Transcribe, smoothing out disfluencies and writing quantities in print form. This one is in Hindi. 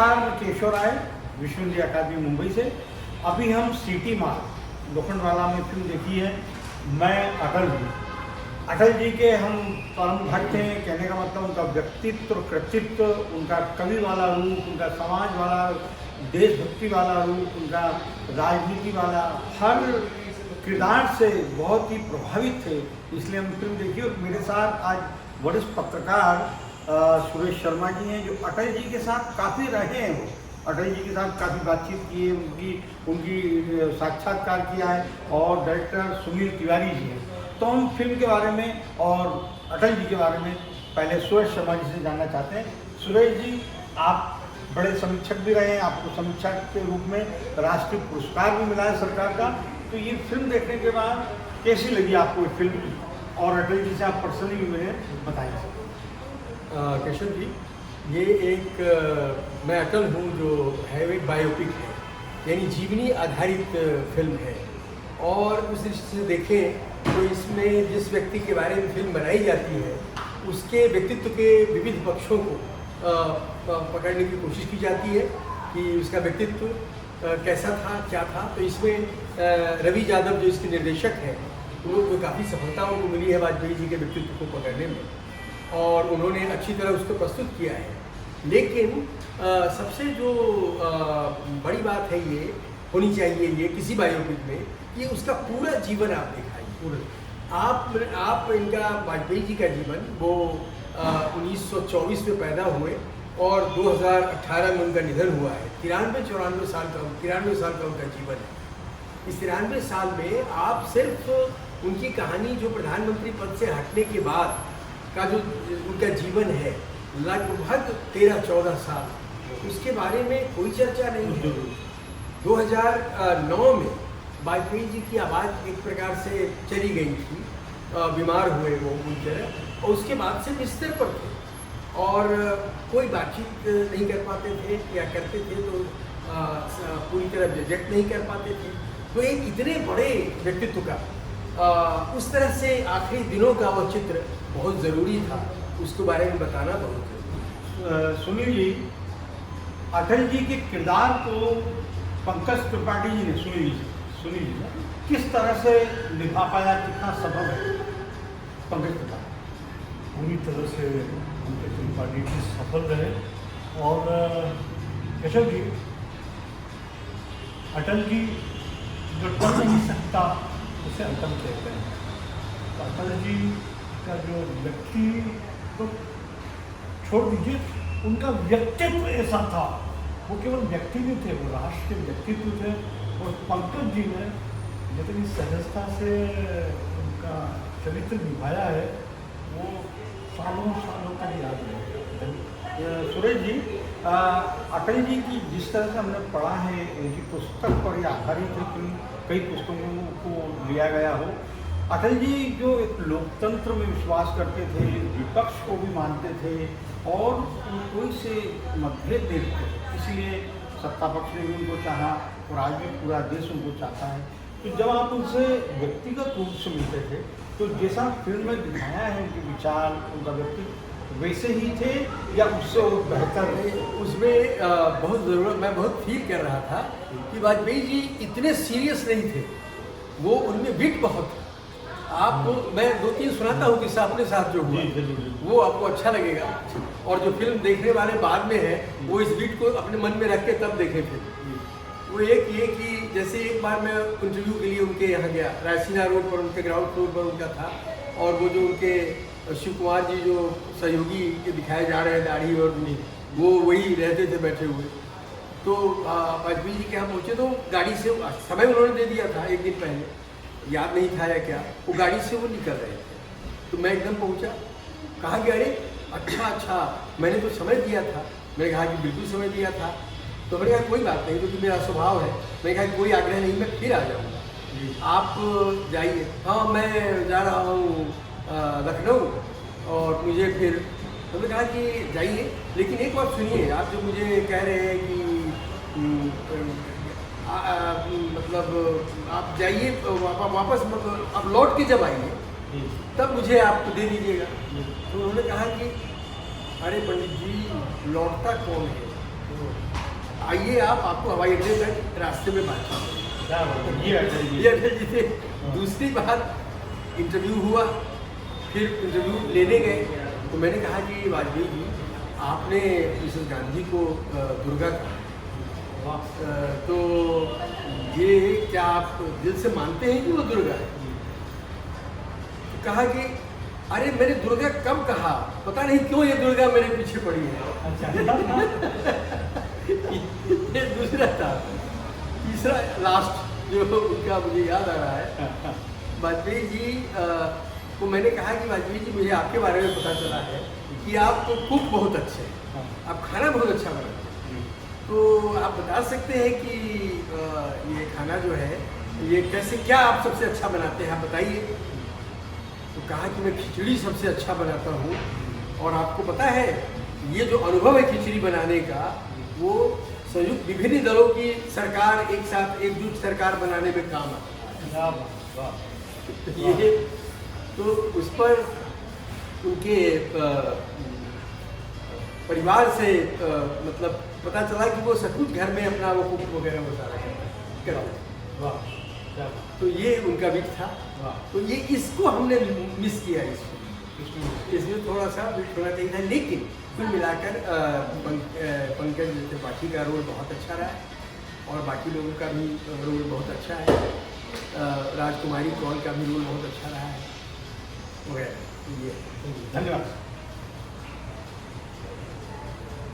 नमस्कार, मैं केशव राय, विश्व हिंदी अकादमी मुंबई से। अभी हम सिटी मार्ग लोखंडवाला में फिल्म देखी है मैं अटल हूँ। अटल जी के हम परम भक्त हैं। कहने का मतलब उनका व्यक्तित्व, कृतित्व, उनका कवि वाला रूप, उनका समाज वाला, देशभक्ति वाला रूप, उनका राजनीति वाला हर किरदार से बहुत ही प्रभावित थे, इसलिए हम फिल्म देखी। और मेरे साथ आज वरिष्ठ पत्रकार सुरेश शर्मा जी हैं, जो अटल जी के साथ काफ़ी रहे हैं। वो अटल जी के साथ काफ़ी बातचीत की है, उनकी साक्षात्कार किया है। और डायरेक्टर सुनील तिवारी जी हैं। तो हम फिल्म के बारे में और अटल जी के बारे में पहले सुरेश शर्मा जी से जानना चाहते हैं। सुरेश जी, आप बड़े समीक्षक भी रहे हैं, आपको समीक्षक के रूप में राष्ट्रीय पुरस्कार भी मिला है सरकार का। तो ये फिल्म देखने के बाद कैसी लगी आपको ये फिल्म, और अटल जी से आप पर्सनली भी मिले, बताइए। केशव जी, ये एक मैं अटल हूँ जो है एक बायोपिक है, यानी जीवनी आधारित फिल्म है। और उस दृष्टि से देखें तो इसमें जिस व्यक्ति के बारे में फिल्म बनाई जाती है उसके व्यक्तित्व के विविध पक्षों को पकड़ने की कोशिश की जाती है कि उसका व्यक्तित्व कैसा था, क्या था। तो इसमें रवि यादव जो इसके निर्देशक हैं, उनको काफ़ी सफलता उनको मिली है वाजपेयी जी के व्यक्तित्व को पकड़ने में, और उन्होंने अच्छी तरह उसको प्रस्तुत किया है। लेकिन सबसे जो बड़ी बात है ये होनी चाहिए ये किसी बायोपिक में कि उसका पूरा जीवन आप दिखाइए। आप इनका वाजपेयी जी का जीवन वो 1924 में पैदा हुए और 2018 में उनका निधन हुआ है। 93 साल का उनका जीवन है। इस 93 साल में आप सिर्फ उनकी कहानी जो प्रधानमंत्री पद से हटने के बाद का जो उनका जीवन है, लगभग 13-14 साल, उसके बारे में कोई चर्चा नहीं है। 2009 में वाजपेयी जी की आवाज़ एक प्रकार से चली गई थी, बीमार हुए वो पूरी तरह, और उसके बाद से बिस्तर पर थे और कोई बातचीत नहीं कर पाते थे, या करते थे तो पूरी तरह रिजेक्ट नहीं कर पाते थे। तो एक इतने बड़े व्यक्तित्व का उस तरह से आखिरी दिनों का वो चित्र बहुत ज़रूरी था, उसके बारे में बताना बहुत जरूरी। सुनील जी, अटल जी के किरदार को पंकज त्रिपाठी जी ने, सुनील जी ने किस तरह से निभा पाया, कितना सफल है पंकज त्रिपाठी? पूरी तरह से पंकज त्रिपाठी जी सफल रहे। और केशव जी, अटल जी जो कर नहीं सकता उसे अटल कहते हैं। तो अटल जी का जो व्यक्ति तो छोड़ दीजिए, उनका व्यक्तित्व ऐसा था, वो केवल व्यक्ति नहीं थे, वो राष्ट्र के व्यक्तित्व थे। और पंकज जी ने जितनी सहजता से उनका चरित्र निभाया है वो सालों तक याद रहेगा। सुरेश जी, अटल जी की जिस तरह से हमने पढ़ा है, उनकी पुस्तक पर आधारित है फिल्म, कई पुस्तकों को लिया गया हो। अटल जी जो एक लोकतंत्र में विश्वास करते थे, विपक्ष को भी मानते थे और कोई से मतभेद देखते थे, इसलिए सत्ता पक्ष ने भी उनको चाहा और आज भी पूरा देश उनको चाहता है। तो जब आप उनसे व्यक्तिगत रूप से मिलते थे तो जैसा फिल्म में दिखाया है उनके विचार, उनका व्यक्तित्व वैसे ही थे या उससे और बेहतर थे? उसमें बहुत ज़रूरत, मैं बहुत फील कर रहा था कि वाजपेयी जी इतने सीरियस नहीं थे, वो उनमें विट बहुत था। आपको मैं 2-3 सुनाता हूँ किस्सा अपने साथ जो हुआ, वो आपको अच्छा लगेगा। और जो फिल्म देखने वाले बाद में है वो इस बीट को अपने मन में रख के तब देखे थे। वो एक ये कि जैसे एक बार मैं इंटरव्यू के लिए उनके यहाँ गया, रायसीना रोड पर, उनके ग्राउंड फ्लोर पर उनका था, और वो जो उनके शिव कुमार जी जो सहयोगी के दिखाए जा रहे हैं, दाढ़ी और वो वही रहते थे बैठे हुए। तो वाजपेयी जी के यहाँ पहुँचे तो गाड़ी से समय उन्होंने दे दिया था एक दिन पहले, याद नहीं था या क्या, वो गाड़ी से वो निकल रहे थे। तो मैं एकदम पहुंचा, कहा कि अरे अच्छा मैंने तो समय दिया था। मैंने कहा कि बिल्कुल समय दिया था। तो मैंने कहा कोई बात नहीं, क्योंकि मेरा स्वभाव है। मैंने कहा कोई आग्रह नहीं, मैं फिर आ जाऊँगा, आप जाइए। हाँ, मैं जा रहा हूँ लखनऊ, और मुझे फिर तो मैंने कहा कि जाइए, लेकिन एक बात सुनिए, आप जो मुझे कह रहे हैं कि मतलब आप जाइए वापस, मतलब आप लौट के जब आइए तब मुझे आप दे दीजिएगा। तो उन्होंने कहा कि अरे पंडित जी, लौटता कौन है? आइए आप, आपको हवाई अड्डे तक रास्ते में बात करेंगे। क्या बात है, ये अटल जी। ये अटल जी थे। दूसरी बात, इंटरव्यू हुआ, फिर इंटरव्यू लेने गए तो मैंने कहा कि वाजपेयी जी, आपने मिसेस गांधी को दुर्गा कहा, तो ये क्या आप दिल से मानते हैं कि वो दुर्गा है? तो कहा कि अरे मैंने दुर्गा कब कहा, पता नहीं क्यों ये दुर्गा मेरे पीछे पड़ी है। अच्छा ये दूसरा था। तीसरा लास्ट जो उनका मुझे याद आ रहा है, वाजपेयी जी को मैंने कहा कि वाजपेयी जी, मुझे आपके बारे में पता चला है कि आप तो कुक बहुत अच्छे हैं, आप खाना बहुत अच्छा बनाते हैं, तो आप बता सकते हैं कि ये खाना जो है ये कैसे, क्या आप सबसे अच्छा बनाते हैं, आप बताइए। तो कहा कि मैं खिचड़ी सबसे अच्छा बनाता हूँ, और आपको पता है ये जो अनुभव है खिचड़ी बनाने का, वो संयुक्त विभिन्न दलों की सरकार एक साथ एकजुट सरकार बनाने में काम आता है। ये तो उस पर उनके परिवार से मतलब पता चला कि वो सचमुच घर में अपना वो कुक वगैरह वो सारा करते। तो ये उनका भी था। तो ये इसको हमने मिस किया, इसमें थोड़ा सा बिट होना चाहिए था, लेकिन कुल मिलाकर पंकज त्रिपाठी का रोल बहुत अच्छा रहा है और बाकी लोगों का भी रोल बहुत अच्छा है। राजकुमारी कौल का भी रोल बहुत अच्छा रहा है वगैरह। ये धन्यवाद।